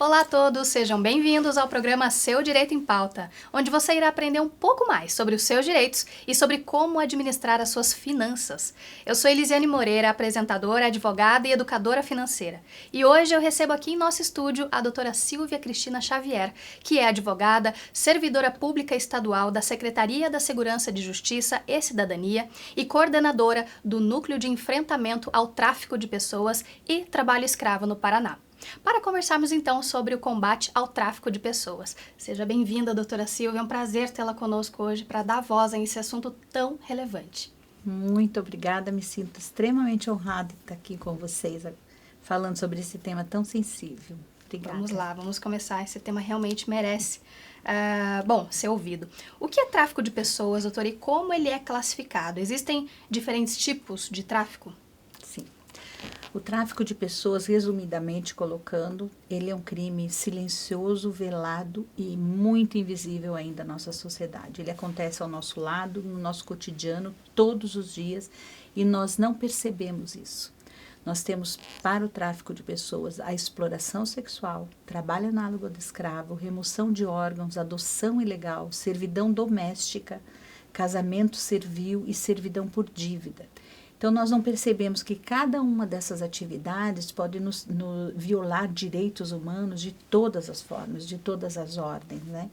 Olá a todos, sejam bem-vindos ao programa Seu Direito em Pauta, onde você irá aprender um pouco mais sobre os seus direitos e sobre como administrar as suas finanças. Eu sou Elisiane Moreira, apresentadora, advogada e educadora financeira. E hoje eu recebo aqui em nosso estúdio a doutora Silvia Cristina Xavier, que é advogada, servidora pública estadual da Secretaria da Segurança de Justiça e Cidadania e coordenadora do Núcleo de Enfrentamento ao Tráfico de Pessoas e Trabalho Escravo no Paraná. Para conversarmos então sobre o combate ao tráfico de pessoas. Seja bem-vinda, doutora Silvia, é um prazer tê-la conosco hoje para dar voz a esse assunto tão relevante. Muito obrigada, me sinto extremamente honrada de estar aqui com vocês, falando sobre esse tema tão sensível. Obrigada. Vamos lá, vamos começar, esse tema realmente merece, ser ouvido. O que é tráfico de pessoas, doutora, e como ele é classificado? Existem diferentes tipos de tráfico? Sim. O tráfico de pessoas, resumidamente colocando, ele é um crime silencioso, velado e muito invisível ainda na nossa sociedade. Ele acontece ao nosso lado, no nosso cotidiano, todos os dias, e nós não percebemos isso. Nós temos, para o tráfico de pessoas, a exploração sexual, trabalho análogo de escravo, remoção de órgãos, adoção ilegal, servidão doméstica, casamento servil e servidão por dívida. Então, nós não percebemos que cada uma dessas atividades pode nos violar direitos humanos de todas as formas, de todas as ordens, né?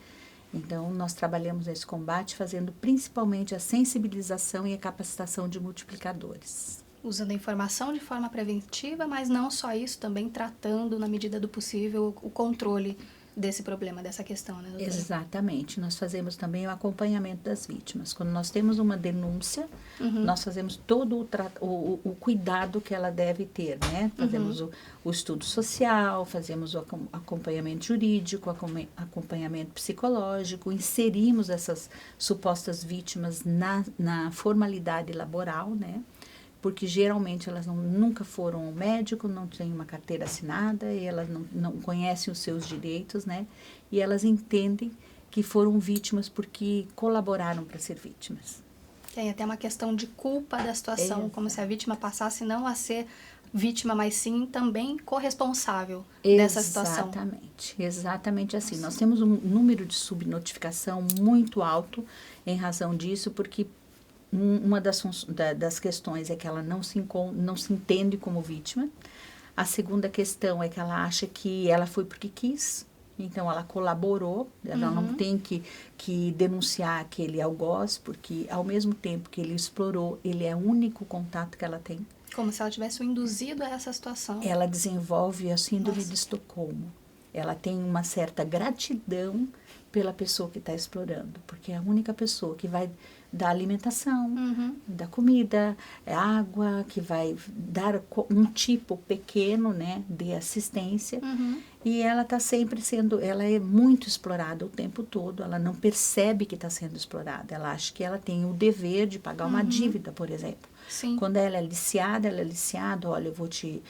Então, nós trabalhamos nesse combate fazendo principalmente a sensibilização e a capacitação de multiplicadores. Usando a informação de forma preventiva, mas não só isso, também tratando, na medida do possível, o controle desse problema, dessa questão, né, doutora? Exatamente. Nós fazemos também o acompanhamento das vítimas. Quando nós temos uma denúncia, nós fazemos todo o cuidado que ela deve ter, né? Fazemos o estudo social, fazemos o acompanhamento jurídico, acompanhamento psicológico, inserimos essas supostas vítimas na formalidade laboral, né? Porque geralmente elas nunca foram ao médico, não têm uma carteira assinada, e elas não conhecem os seus direitos, né? E elas entendem que foram vítimas porque colaboraram para ser vítimas. Tem até uma questão de culpa da situação, como se a vítima passasse não a ser vítima, mas sim também corresponsável dessa situação. Exatamente assim. Nós temos um número de subnotificação muito alto em razão disso, porque uma das questões é que ela não se entende como vítima. A segunda questão é que ela acha que ela foi porque quis, então ela colaborou, ela não tem que denunciar aquele algoz, porque ao mesmo tempo que ele explorou, ele é o único contato que ela tem. Como se ela tivesse o induzido a essa situação. Ela desenvolve a síndrome de Estocolmo. Ela tem uma certa gratidão pela pessoa que está explorando, porque é a única pessoa que vai dar alimentação, dar comida, água, que vai dar um tipo pequeno, né, de assistência. E ela está sempre ela é muito explorada o tempo todo, ela não percebe que está sendo explorada, ela acha que ela tem o dever de pagar uma dívida, por exemplo. Sim. Quando ela é liciada, olha, eu vou te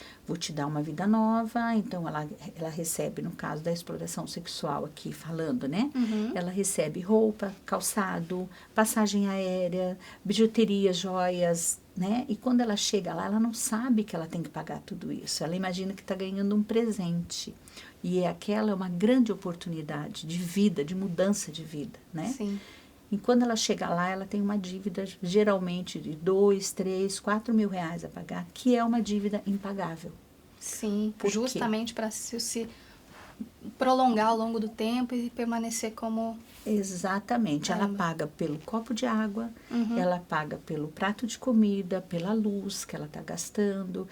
dar uma vida nova, então ela recebe, no caso da exploração sexual aqui falando, né? Ela recebe roupa, calçado, passagem aérea, bijuteria, joias, né? E quando ela chega lá, ela não sabe que ela tem que pagar tudo isso, ela imagina que está ganhando um presente. E aquela é uma grande oportunidade de vida, de mudança de vida, né? Sim. E quando ela chega lá, ela tem uma dívida geralmente de 2, 3, 4 mil reais a pagar, que é uma dívida impagável. Sim, justamente para se prolongar ao longo do tempo e permanecer como... Exatamente, ela paga pelo copo de água, ela paga pelo prato de comida, pela luz que ela está gastando,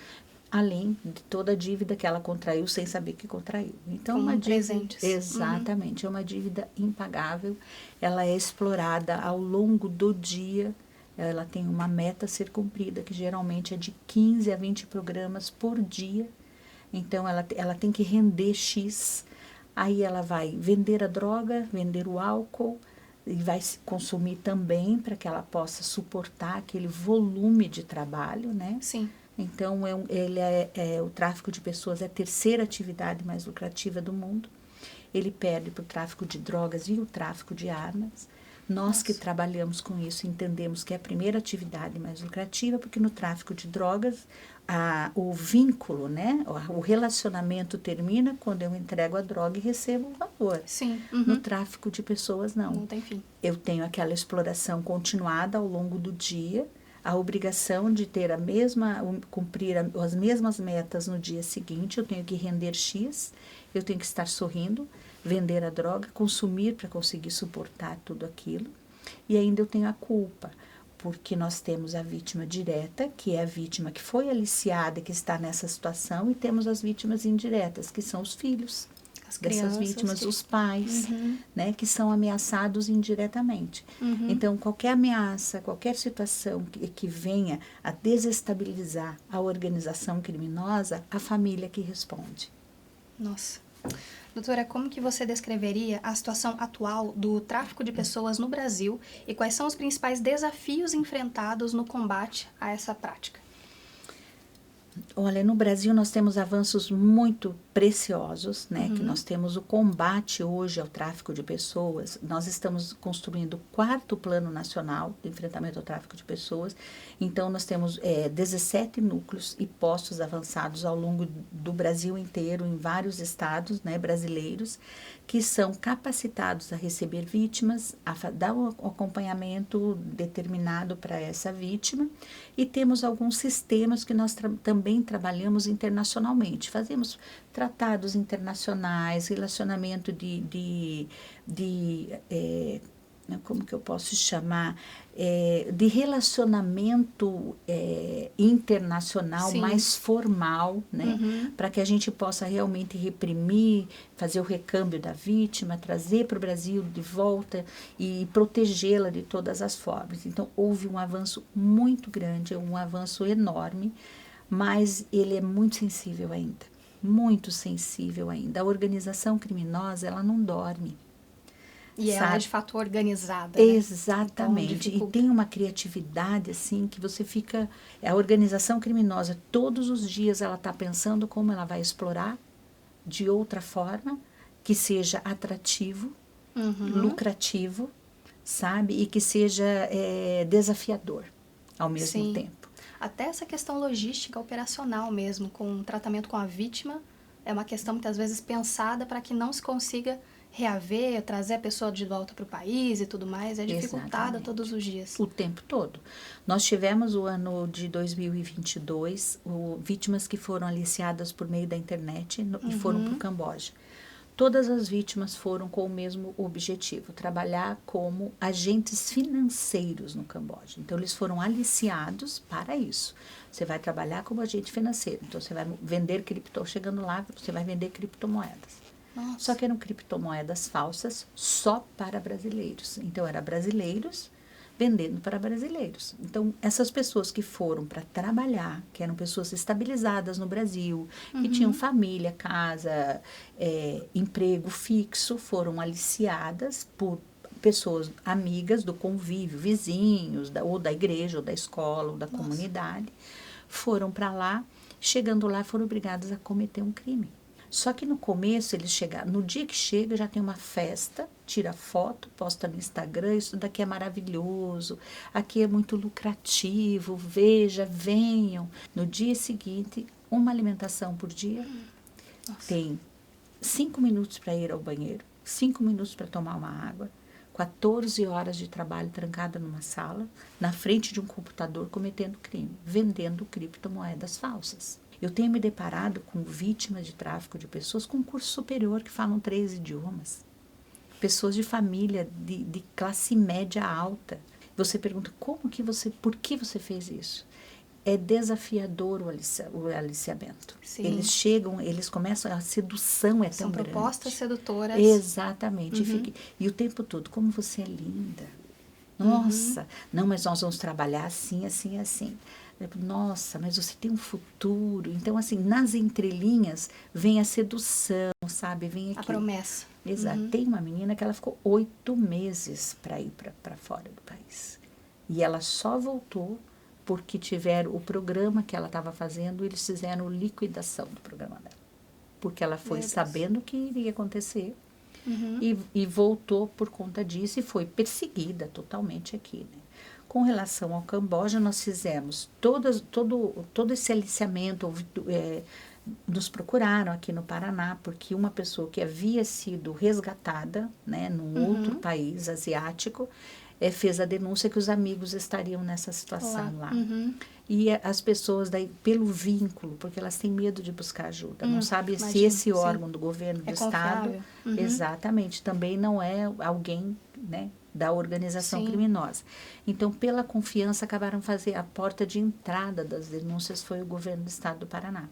além de toda a dívida que ela contraiu sem saber que contraiu. Então, como uma dívida, presentes. exatamente, é uma dívida impagável. Ela é explorada ao longo do dia. Ela tem uma meta a ser cumprida, que geralmente é de 15 a 20 programas por dia. Então, ela tem que render X. Aí ela vai vender a droga, vender o álcool, e vai se consumir também para que ela possa suportar aquele volume de trabalho, né? Sim. Então, o tráfico de pessoas é a terceira atividade mais lucrativa do mundo. Ele perde para o tráfico de drogas e o tráfico de armas. Nós que trabalhamos com isso entendemos que é a primeira atividade mais lucrativa, porque no tráfico de drogas o vínculo, né, o relacionamento termina quando eu entrego a droga e recebo o valor. Sim. No tráfico de pessoas, não. Não tem fim. Eu tenho aquela exploração continuada ao longo do dia, a obrigação de ter cumprir as mesmas metas no dia seguinte, eu tenho que render X, eu tenho que estar sorrindo, vender a droga, consumir para conseguir suportar tudo aquilo. E ainda eu tenho a culpa, porque nós temos a vítima direta, que é a vítima que foi aliciada, que está nessa situação, e temos as vítimas indiretas, que são os filhos dessas vítimas, os pais, né, que são ameaçados indiretamente. Então, qualquer ameaça, qualquer situação que venha a desestabilizar a organização criminosa, a família que responde. Nossa. Doutora, como que você descreveria a situação atual do tráfico de pessoas no Brasil e quais são os principais desafios enfrentados no combate a essa prática? Olha, no Brasil nós temos avanços muito preciosos, né? Que nós temos o combate hoje ao tráfico de pessoas. Nós estamos construindo o 4º Plano Nacional de Enfrentamento ao Tráfico de Pessoas. Então, nós temos 17 núcleos e postos avançados ao longo do Brasil inteiro, em vários estados, né, brasileiros, que são capacitados a receber vítimas, a dar um acompanhamento determinado para essa vítima. E temos alguns sistemas que nós também trabalhamos internacionalmente. Fazemos tratados internacionais, relacionamento como que eu posso chamar, de relacionamento internacional, sim, mais formal, né? Para que a gente possa realmente reprimir, fazer o recâmbio da vítima, trazer para o Brasil de volta e protegê-la de todas as formas. Então, houve um avanço muito grande, um avanço enorme, mas ele é muito sensível ainda, muito sensível ainda. A organização criminosa, ela não dorme. E ela é de fato organizada, né? Exatamente. Então, e tem uma criatividade, assim, que você fica... A organização criminosa, todos os dias, ela está pensando como ela vai explorar de outra forma, que seja atrativo, lucrativo, sabe? E que seja desafiador ao mesmo tempo. Até essa questão logística, operacional mesmo, com tratamento com a vítima, é uma questão muitas vezes pensada para que não se consiga reaver, trazer a pessoa de volta para o país e tudo mais, é dificultada todos os dias. O tempo todo. Nós tivemos o ano de 2022, vítimas que foram aliciadas por meio da internet e foram para o Camboja. Todas as vítimas foram com o mesmo objetivo, trabalhar como agentes financeiros no Camboja. Então, eles foram aliciados para isso. Você vai trabalhar como agente financeiro. Então, você vai vender chegando lá, você vai vender criptomoedas. Nossa. Só que eram criptomoedas falsas só para brasileiros. Então, eram brasileiros vendendo para brasileiros. Então, essas pessoas que foram para trabalhar, que eram pessoas estabilizadas no Brasil, que tinham família, casa, emprego fixo, foram aliciadas por pessoas amigas do convívio, vizinhos, ou da igreja, ou da escola, ou da comunidade, foram para lá, chegando lá foram obrigadas a cometer um crime. Só que no começo eles chegaram, no dia que chega já tem uma festa, tira foto, posta no Instagram, isso daqui é maravilhoso, aqui é muito lucrativo, veja, venham. No dia seguinte, uma alimentação por dia, tem 5 minutos para ir ao banheiro, 5 minutos para tomar uma água, 14 horas de trabalho trancada numa sala, na frente de um computador cometendo crime, vendendo criptomoedas falsas. Eu tenho me deparado com vítimas de tráfico de pessoas com curso superior que falam 3 idiomas. Pessoas de família de classe média alta. Você pergunta, por que você fez isso? É desafiador o aliciamento. Sim. Eles chegam, eles começam, a sedução é tão grande. São propostas sedutoras. Exatamente. E o tempo todo, como você é linda. Nossa, não, mas nós vamos trabalhar assim, assim, assim. Nossa, mas você tem um futuro. Então, assim, nas entrelinhas vem a sedução, sabe? Vem aqui. A promessa. Exato. Tem uma menina que ela ficou 8 meses para ir para fora do país. E ela só voltou porque tiveram o programa que ela estava fazendo, eles fizeram liquidação do programa dela. Porque ela foi sabendo o que iria acontecer e voltou por conta disso e foi perseguida totalmente aqui, né? Com relação ao Camboja, nós fizemos todo esse aliciamento, nos procuraram aqui no Paraná, porque uma pessoa que havia sido resgatada, né, num outro país asiático, fez a denúncia que os amigos estariam nessa situação lá. E as pessoas, daí, pelo vínculo, porque elas têm medo de buscar ajuda, não sabem se esse órgão do governo do estado, exatamente, também não é alguém, né, da organização criminosa. Então, pela confiança, acabaram fazendo a porta de entrada das denúncias foi o governo do estado do Paraná.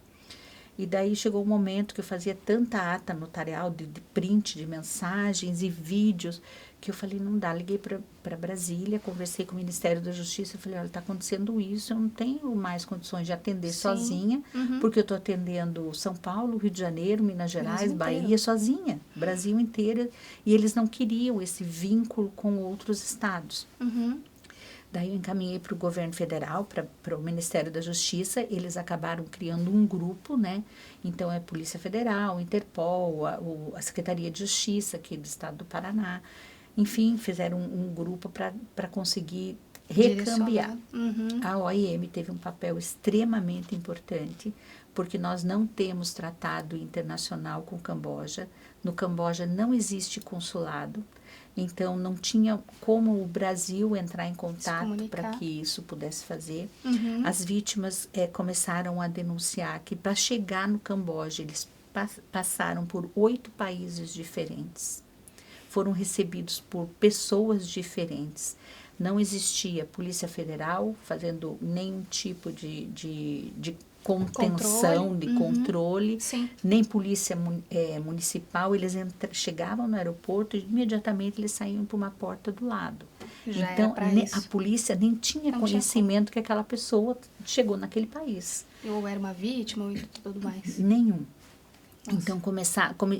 E daí chegou um momento que eu fazia tanta ata notarial de print de mensagens e vídeos que eu falei, não dá. Liguei para Brasília, conversei com o Ministério da Justiça, falei, olha, está acontecendo isso, eu não tenho mais condições de atender sozinha, porque eu estou atendendo São Paulo, Rio de Janeiro, Minas Gerais, Bahia, sozinha, Brasil inteiro, e eles não queriam esse vínculo com outros estados. Daí eu encaminhei para o governo federal, para o Ministério da Justiça, eles acabaram criando um grupo, né? Então, é Polícia Federal, Interpol, a Secretaria de Justiça aqui do estado do Paraná, enfim, fizeram um grupo para conseguir recambiar. A OIM teve um papel extremamente importante, porque nós não temos tratado internacional com o Camboja. No Camboja não existe consulado, então não tinha como o Brasil entrar em contato para que isso pudesse fazer. As vítimas começaram a denunciar que para chegar no Camboja eles passaram por 8 países diferentes. Foram recebidos por pessoas diferentes. Não existia Polícia Federal fazendo nenhum tipo de contenção, de controle, nem polícia municipal. Eles chegavam no aeroporto e imediatamente eles saíam por uma porta do lado. Então, a polícia nem tinha conhecimento que aquela pessoa chegou naquele país. Ou era uma vítima e tudo mais. Nenhum. Então,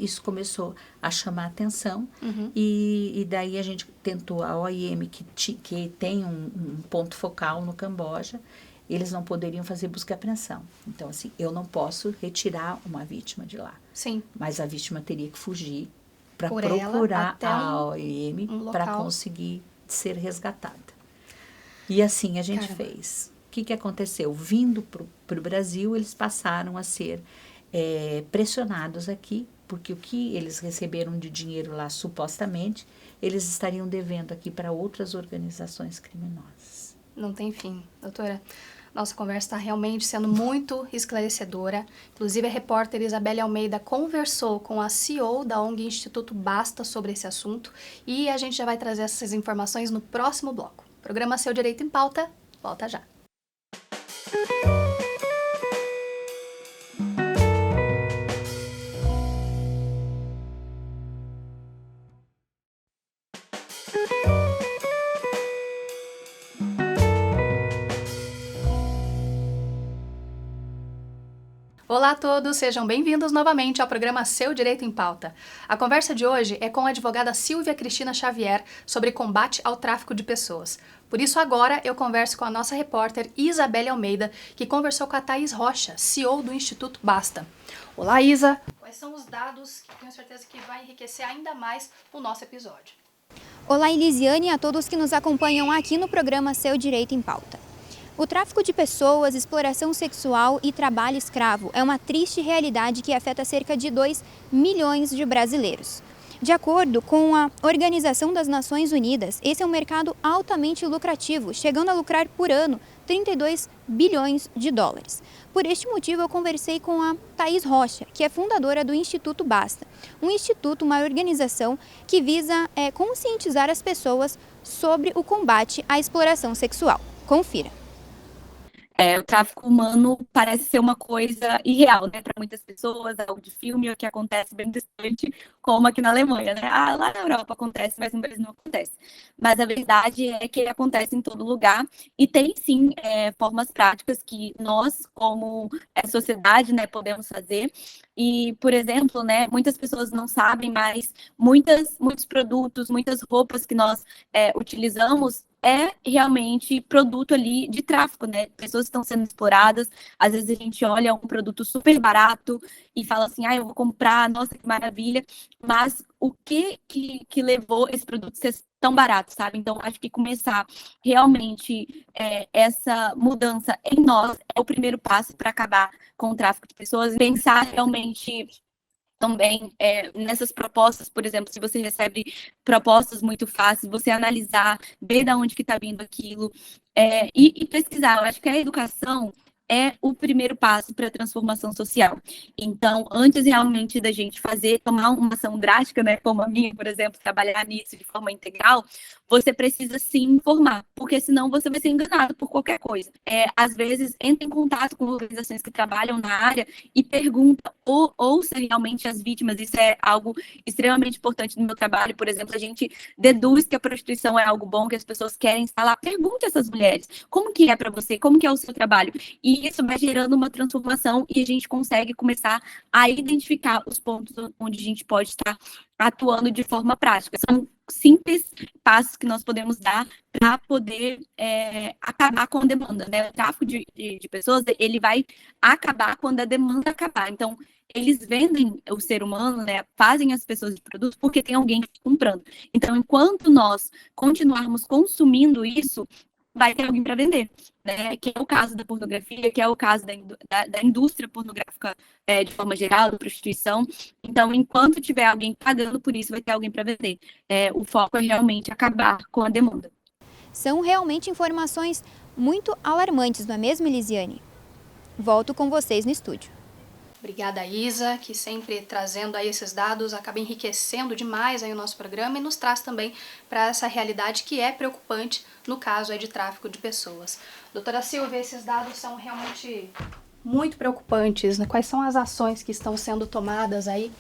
isso começou a chamar atenção e daí a gente tentou, a OIM, que tem um ponto focal no Camboja, eles não poderiam fazer busca e apreensão. Então, assim, eu não posso retirar uma vítima de lá. Sim. Mas a vítima teria que fugir para procurar a OIM para conseguir ser resgatada. E assim a gente fez. O que aconteceu? Vindo para o Brasil, eles passaram a ser pressionados aqui, porque o que eles receberam de dinheiro lá, supostamente, eles estariam devendo aqui para outras organizações criminosas. Não tem fim, doutora. Nossa conversa está realmente sendo muito esclarecedora. Inclusive, a repórter Isabelle Almeida conversou com a CEO da ONG Instituto Basta sobre esse assunto e a gente já vai trazer essas informações no próximo bloco. O programa Seu Direito em Pauta, volta já. Olá a todos, sejam bem-vindos novamente ao programa Seu Direito em Pauta. A conversa de hoje é com a advogada Silvia Cristina Xavier sobre combate ao tráfico de pessoas. Por isso agora eu converso com a nossa repórter Isabelle Almeida, que conversou com a Thaís Rocha, CEO do Instituto Basta. Olá, Isa! Quais são os dados que tenho certeza que vai enriquecer ainda mais o nosso episódio? Olá, Elisiane, e a todos que nos acompanham aqui no programa Seu Direito em Pauta. O tráfico de pessoas, exploração sexual e trabalho escravo é uma triste realidade que afeta cerca de 2 milhões de brasileiros. De acordo com a Organização das Nações Unidas, esse é um mercado altamente lucrativo, chegando a lucrar por ano 32 bilhões de dólares. Por este motivo, eu conversei com a Thaís Rocha, que é fundadora do Instituto Basta, um instituto, uma organização que visa conscientizar as pessoas sobre o combate à exploração sexual. Confira. O tráfico humano parece ser uma coisa irreal, né, para muitas pessoas, algo de filme, o que acontece bem distante, como aqui na Alemanha, né? Lá na Europa acontece, mas no Brasil não acontece. Mas a verdade é que ele acontece em todo lugar e tem, sim, formas práticas que nós, como sociedade, né, podemos fazer. E, por exemplo, né, muitas pessoas não sabem, mas muitos produtos, muitas roupas que nós utilizamos é realmente produto ali de tráfico, né? Pessoas estão sendo exploradas, às vezes a gente olha um produto super barato e fala assim, eu vou comprar, nossa, que maravilha, mas o que levou esse produto a ser tão barato, sabe? Então, acho que começar realmente essa mudança em nós é o primeiro passo para acabar com o tráfico de pessoas, pensar realmente também nessas propostas, por exemplo, se você recebe propostas muito fáceis, você analisar, ver de onde que está vindo aquilo, e pesquisar. Eu acho que a educação é o primeiro passo para a transformação social. Então, antes realmente da gente tomar uma ação drástica, né, como a minha, por exemplo, trabalhar nisso de forma integral, você precisa se informar, porque senão você vai ser enganado por qualquer coisa. Às vezes, entra em contato com organizações que trabalham na área e pergunta, ouça realmente as vítimas. Isso é algo extremamente importante no meu trabalho. Por exemplo, a gente deduz que a prostituição é algo bom, que as pessoas querem estar lá. Pergunte a essas mulheres, como que é para você, como que é o seu trabalho? E isso vai gerando uma transformação e a gente consegue começar a identificar os pontos onde a gente pode estar atuando de forma prática. São simples passos que nós podemos dar para poder acabar com a demanda, né? O tráfico de pessoas, ele vai acabar quando a demanda acabar. Então, eles vendem o ser humano, né? Fazem as pessoas de produto porque tem alguém comprando. Então, enquanto nós continuarmos consumindo isso, vai ter alguém para vender, né? Que é o caso da pornografia, que é o caso da indústria pornográfica de forma geral, da prostituição. Então, enquanto tiver alguém pagando por isso, vai ter alguém para vender. O foco é realmente acabar com a demanda. São realmente informações muito alarmantes, não é mesmo, Elisiane? Volto com vocês no estúdio. Obrigada, Isa, que sempre trazendo aí esses dados acaba enriquecendo demais aí o nosso programa e nos traz também para essa realidade que é preocupante no caso aí de tráfico de pessoas. Doutora Silvia, esses dados são realmente muito preocupantes, né? Quais são as ações que estão sendo tomadas aí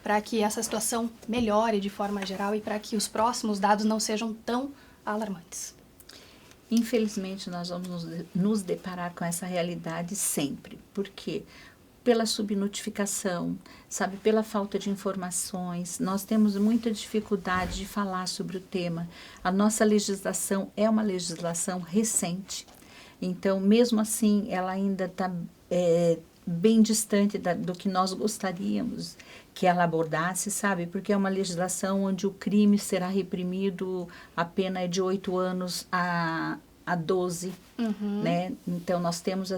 para que essa situação melhore de forma geral e para que os próximos dados não sejam tão alarmantes? Infelizmente, nós vamos nos deparar com essa realidade sempre. Por quê? Pela subnotificação, sabe, pela falta de informações, nós temos muita dificuldade de falar sobre o tema. A nossa legislação é uma legislação recente, então, mesmo assim, ela ainda está bem distante do que nós gostaríamos que ela abordasse, sabe, porque é uma legislação onde o crime será reprimido, a pena é de 8 anos a 12, né? Então, nós temos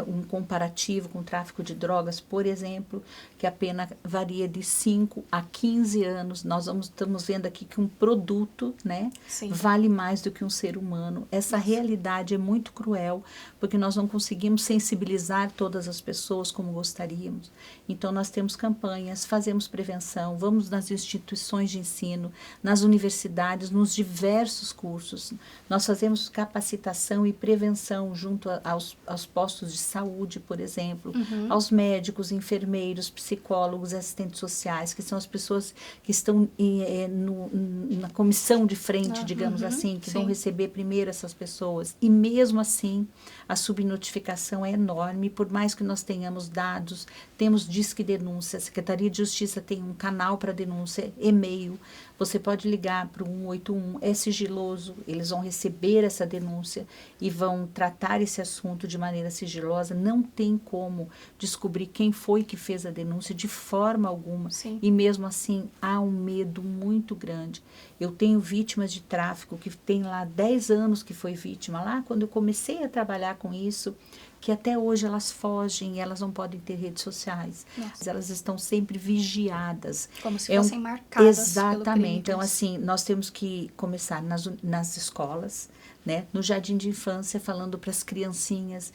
um comparativo com o tráfico de drogas, por exemplo, que a pena varia de 5 a 15 anos. Nós estamos vendo aqui que um produto, né, vale mais do que um ser humano. Essa realidade é muito cruel, porque nós não conseguimos sensibilizar todas as pessoas como gostaríamos. Então, nós temos campanhas, fazemos prevenção, vamos nas instituições de ensino, nas universidades, nos diversos cursos. Nós fazemos capacitação e prevenção junto aos postos de saúde, por exemplo, aos médicos, enfermeiros, psicólogos, assistentes sociais, que são as pessoas que estão na comissão de frente, digamos assim, que vão receber primeiro essas pessoas. E mesmo assim, a subnotificação é enorme, por mais que nós tenhamos dados, temos Disque Denúncia, a Secretaria de Justiça tem um canal para denúncia, e-mail, você pode ligar para o 181, é sigiloso, eles vão receber essa denúncia e vão tratar esse assunto de maneira sigilosa, não tem como descobrir quem foi que fez a denúncia de forma alguma. E mesmo assim há um medo muito grande. Eu tenho vítimas de tráfico que tem lá 10 anos que foi vítima, lá quando eu comecei a trabalhar com isso, que até hoje elas fogem e elas não podem ter redes sociais. Elas estão sempre vigiadas. Como se fossem marcadas. Exatamente. Então, assim, nós temos que começar nas escolas, né? No jardim de infância, falando para as criancinhas,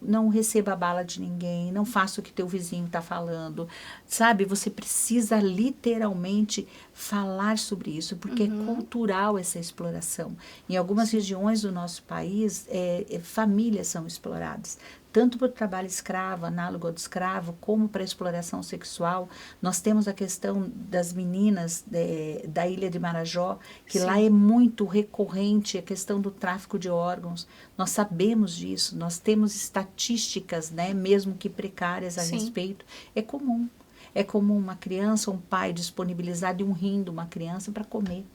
não receba a bala de ninguém, não faça o que teu vizinho está falando, sabe? Você precisa literalmente falar sobre isso, porque é cultural essa exploração. Em algumas regiões do nosso país, famílias são exploradas, tanto para o trabalho escravo, análogo ao de escravo, como para a exploração sexual. Nós temos a questão das meninas da Ilha de Marajó, que lá é muito recorrente a questão do tráfico de órgãos. Nós sabemos disso, nós temos estatísticas, né, mesmo que precárias a respeito. É comum. É comum uma criança, um pai disponibilizar de um rim de uma criança para comer.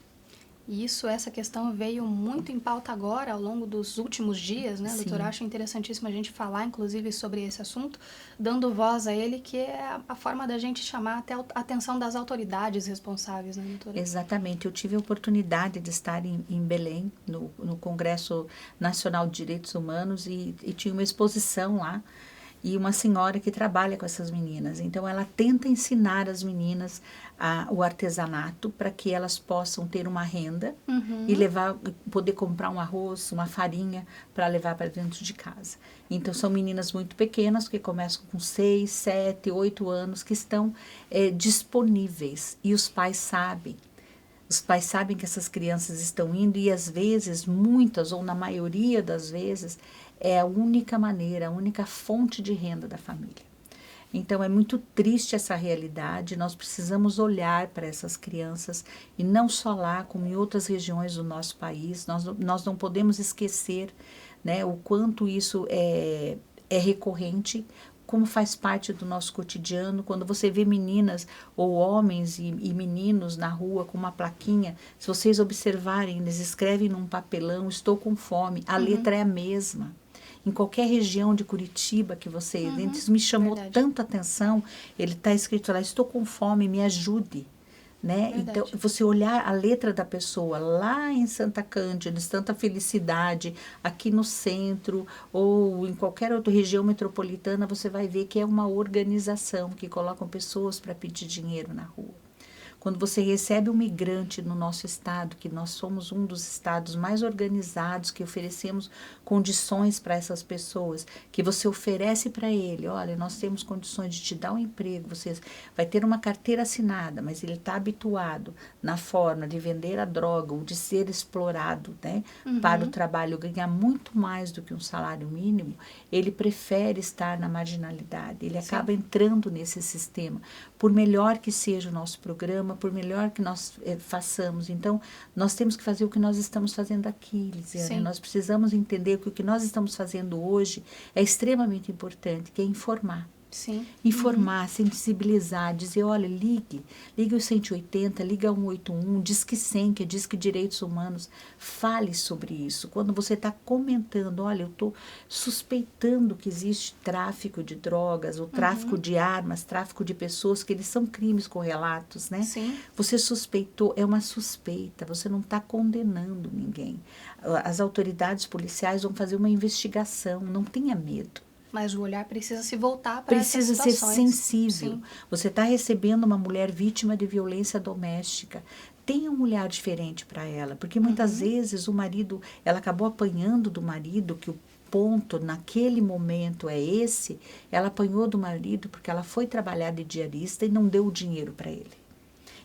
E essa questão veio muito em pauta agora, ao longo dos últimos dias, né, doutora? Sim. Acho interessantíssimo a gente falar, inclusive, sobre esse assunto, dando voz a ele, que é a forma da gente chamar até a atenção das autoridades responsáveis, né, doutora? Exatamente. Eu tive a oportunidade de estar em Belém, no Congresso Nacional de Direitos Humanos, e tinha uma exposição lá, e uma senhora que trabalha com essas meninas. Então, ela tenta ensinar as meninas o artesanato para que elas possam ter uma renda e poder comprar um arroz, uma farinha para levar para dentro de casa. Então, são meninas muito pequenas que começam com 6, 7, 8 anos, que estão disponíveis, e os pais sabem. Os pais sabem que essas crianças estão indo, e às vezes, muitas ou na maioria das vezes, é a única maneira, a única fonte de renda da família. Então, é muito triste essa realidade. Nós precisamos olhar para essas crianças, e não só lá, como em outras regiões do nosso país. Nós não podemos esquecer, né, o quanto isso é recorrente, como faz parte do nosso cotidiano. Quando você vê meninas ou homens e meninos na rua com uma plaquinha, se vocês observarem, eles escrevem num papelão: estou com fome. A letra é a mesma. Em qualquer região de Curitiba que você entre, isso me chamou tanto a atenção. Ele está escrito lá: estou com fome, me ajude. Né? Então, você olhar a letra da pessoa lá em Santa Cândida, em Santa Felicidade, aqui no centro, ou em qualquer outra região metropolitana, você vai ver que é uma organização que colocam pessoas para pedir dinheiro na rua. Quando você recebe um migrante no nosso estado, que nós somos um dos estados mais organizados, que oferecemos condições para essas pessoas, que você oferece para ele: olha, nós temos condições de te dar um emprego, você vai ter uma carteira assinada, mas ele está habituado na forma de vender a droga ou de ser explorado, né, para o trabalho, ganhar muito mais do que um salário mínimo, ele prefere estar na marginalidade, ele acaba entrando nesse sistema, por melhor que seja o nosso programa, por melhor que nós façamos. Então, nós temos que fazer o que nós estamos fazendo aqui, Lisiane. Nós precisamos entender que o que nós estamos fazendo hoje é extremamente importante, que é informar. Sim. Informar, sensibilizar, dizer: olha, ligue o 180, liga 181, Disque 100, que é Disque Direitos Humanos, fale sobre isso. Quando você está comentando: olha, eu estou suspeitando que existe tráfico de drogas, ou tráfico de armas, tráfico de pessoas, que eles são crimes correlatos, né? Sim. Você suspeitou, é uma suspeita, você não está condenando ninguém. As autoridades policiais vão fazer uma investigação, não tenha medo. Mas o olhar precisa se voltar para essas situações. Precisa ser sensível. Sim. Você está recebendo uma mulher vítima de violência doméstica. Tenha um olhar diferente para ela, porque muitas vezes o marido, ela acabou apanhando do marido, que o ponto naquele momento é esse, ela apanhou do marido porque ela foi trabalhar de diarista e não deu o dinheiro para ele.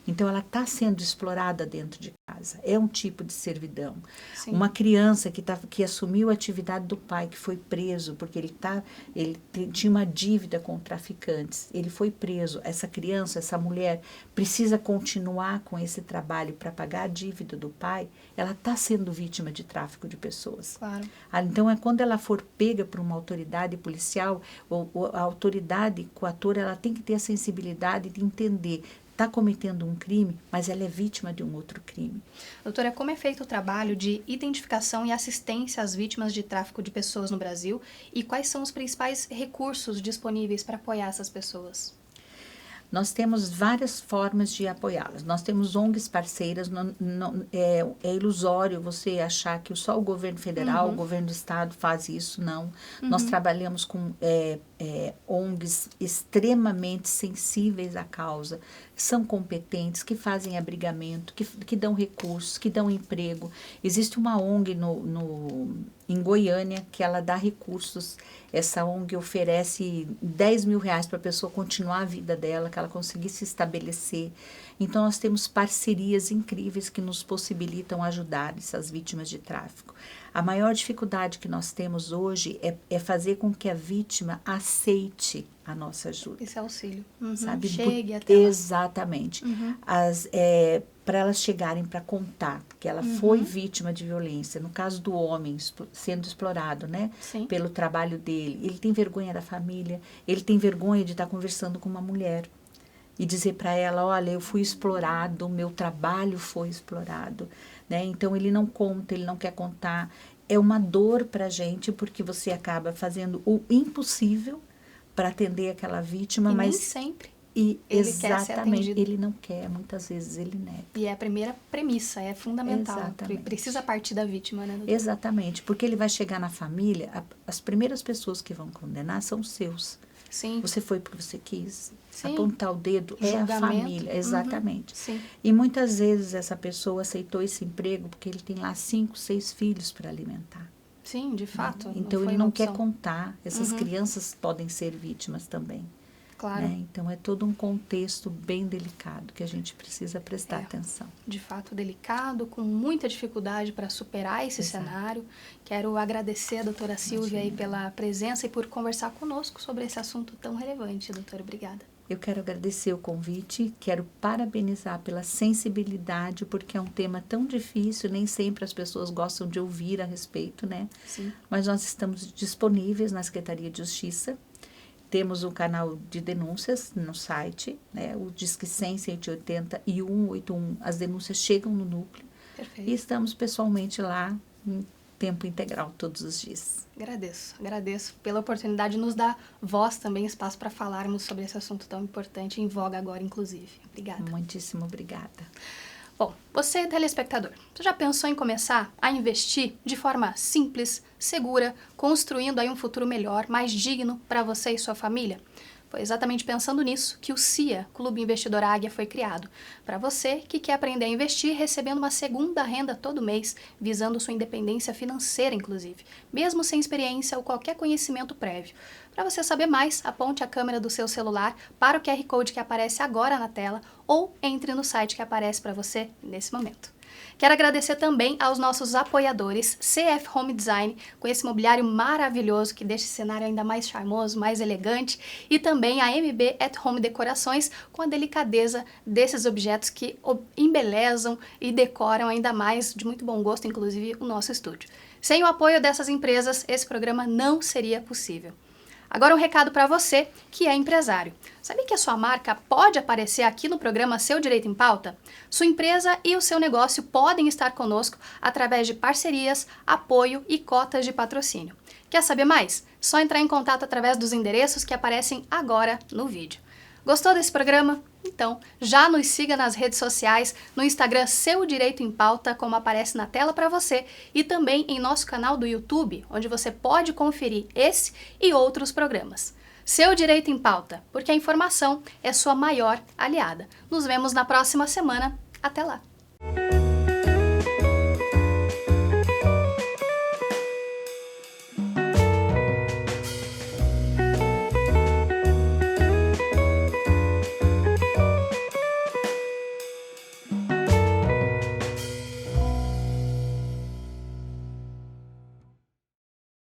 Então, ela está sendo explorada dentro de casa. É um tipo de servidão. Sim. Uma criança que assumiu a atividade do pai, que foi preso, porque ele tinha uma dívida com traficantes. Ele foi preso. Essa criança, essa mulher, precisa continuar com esse trabalho para pagar a dívida do pai. Ela está sendo vítima de tráfico de pessoas. Claro. Então, é quando ela for pega por uma autoridade policial, a autoridade coatora, ela tem que ter a sensibilidade de entender: está cometendo um crime, mas ela é vítima de um outro crime. Doutora, como é feito o trabalho de identificação e assistência às vítimas de tráfico de pessoas no Brasil, e quais são os principais recursos disponíveis para apoiar essas pessoas? Nós temos várias formas de apoiá-las. Nós temos ONGs parceiras. É ilusório você achar que só o governo federal, o governo do estado faz isso, não. Nós trabalhamos com ONGs extremamente sensíveis à causa, são competentes, que fazem abrigamento, que dão recursos, que dão emprego. Existe uma ONG em Goiânia que ela dá recursos. Essa ONG oferece 10 mil reais para a pessoa continuar a vida dela, que ela conseguisse se estabelecer. Então, nós temos parcerias incríveis que nos possibilitam ajudar essas vítimas de tráfico. A maior dificuldade que nós temos hoje é fazer com que a vítima aceite a nossa ajuda. Esse auxílio. Sabe? Chegue até lá. Exatamente. Para elas chegarem para contar que ela foi vítima de violência. No caso do homem sendo explorado, né? Sim. Pelo trabalho dele. Ele tem vergonha da família, ele tem vergonha de estar conversando com uma mulher. e dizer para ela, olha, eu fui explorado, meu trabalho foi explorado, né? Então ele não conta, ele não quer contar. É uma dor para a gente, porque você acaba fazendo o impossível para atender aquela vítima, E mas nem sempre e ele quer ser exatamente, atendido. ele não quer, muitas vezes ele nega. E é a primeira premissa, é fundamental. Exatamente. Precisa partir da vítima, né, doutora? Exatamente, porque ele vai chegar na família, as primeiras pessoas que vão condenar são os seus. Sim, Você foi porque você quis. Sim. Apontar o dedo é a Julgamento. família, exatamente. sim. E muitas vezes essa pessoa aceitou esse emprego porque ele tem lá 5, 6 filhos para alimentar. Sim, de fato. Então foi ele uma não quer opção. contar. Essas crianças podem ser vítimas também. Claro. Né? Então é todo um contexto bem delicado que a gente precisa prestar atenção. De fato delicado, com muita dificuldade para superar esse Exato. cenário. Quero agradecer a doutora Silvia aí pela presença e por conversar conosco sobre esse assunto tão relevante, doutora. Obrigada. Eu quero agradecer o convite, quero parabenizar pela sensibilidade, porque é um tema tão difícil, nem sempre as pessoas gostam de ouvir a respeito, né? Sim. Mas nós estamos disponíveis na Secretaria de Justiça. Temos um canal de denúncias no site, né? O Disque 100, 180 e 181. As denúncias chegam no núcleo. Perfeito. E estamos pessoalmente lá em tempo integral todos os dias. Agradeço pela oportunidade de nos dar voz também, espaço para falarmos sobre esse assunto tão importante, em voga agora, inclusive. Obrigada. Muitíssimo obrigada. Bom, você, telespectador, você já pensou em começar a investir de forma simples, segura, construindo aí um futuro melhor, mais digno para você e sua família? Foi exatamente pensando nisso que o CIA, Clube Investidor Águia, foi criado. Para você que quer aprender a investir recebendo uma segunda renda todo mês, visando sua independência financeira, inclusive, mesmo sem experiência ou qualquer conhecimento prévio. Para você saber mais, aponte a câmera do seu celular para o QR Code que aparece agora na tela ou entre no site que aparece para você nesse momento. Quero agradecer também aos nossos apoiadores, CF Home Design, com esse mobiliário maravilhoso que deixa esse cenário ainda mais charmoso, mais elegante, e também a MB at Home Decorações, com a delicadeza desses objetos que embelezam e decoram ainda mais, de muito bom gosto, inclusive, o nosso estúdio. Sem o apoio dessas empresas, esse programa não seria possível. Agora um recado para você que é empresário. Sabe que a sua marca pode aparecer aqui no programa Seu Direito em Pauta? Sua empresa e o seu negócio podem estar conosco através de parcerias, apoio e cotas de patrocínio. Quer saber mais? Só entrar em contato através dos endereços que aparecem agora no vídeo. Gostou desse programa? Então, já nos siga nas redes sociais, no Instagram Seu Direito em Pauta, como aparece na tela para você, e também em nosso canal do YouTube, onde você pode conferir esse e outros programas. Seu Direito em Pauta, porque a informação é sua maior aliada. Nos vemos na próxima semana. Até lá!